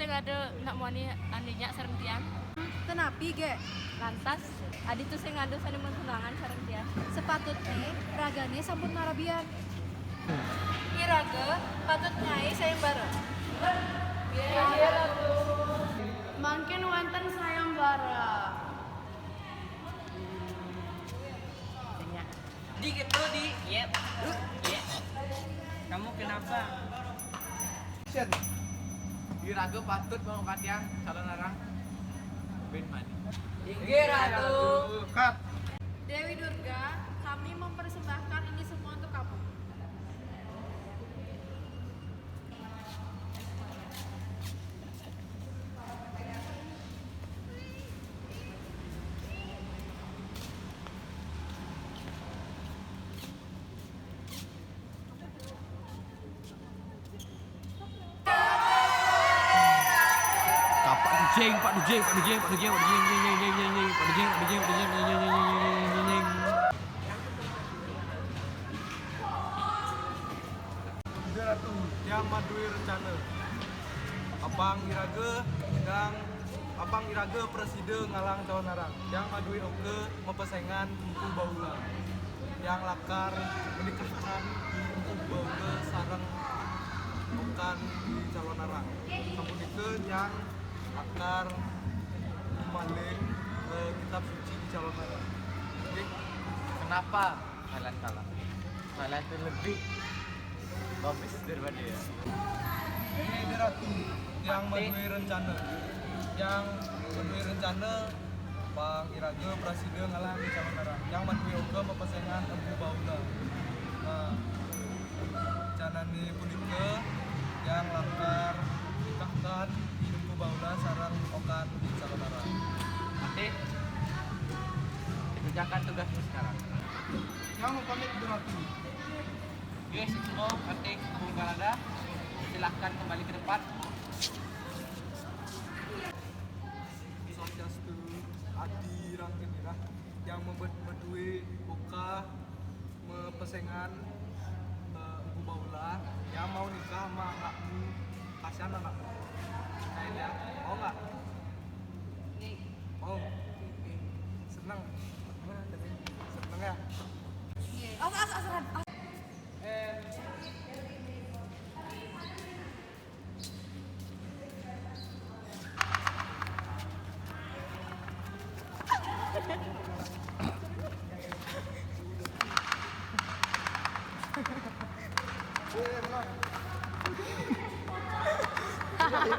sing ada nak muani aninya sareng tiang. Tenapi ge, Lantas adi tuh sing ngadu sani tunangan sareng tiang. sepatutnya ragane sampun marabian. Iraga patut nyai sayembara. Iya tuh. Mungkin wonten sayembara. Di gitu di. Yep. Yep. Kamu kenapa? Sen. Iraga patut mau katiang calon arang. Ben mani. Inggih Ratu. Kat. Dewi Durga, kami mempersembahkan ini semua untuk kamu. Pak Dujeng. Ratu yang madui rencana. Abang Iraga presiden ngalang calon arang. Yang madui oke mepesengan empu baula. Yang lakar menikahkan empu baula sareng bukan di calon arang. Sampun itu yang lakar maling kitab suci di calon arang. Jadi kenapa kalian kalah? Kalian itu lebih bagus daripada dia. Ini Ratu yang menuai rencana. Yang menuai rencana Bang Iraga presiden ngalang di calon arang. Yang menuai oke mepesengan empu baula. Nah, rencana ini punika yang lakar nikahkan empu baula sarang okan di calon arang. Atik. Kerjakan tugasmu sekarang. Yang pamit Ratu. Yes, semua Atik tunggal ada. Silahkan kembali ke depan. Swastiastu adi rang genirah yang medue buka mepesengan empu baula yang mau nikah sama anakmu, kasihan anakmu. Kayaknya mau nggak? Mau. Seneng. Seneng ya? Asran.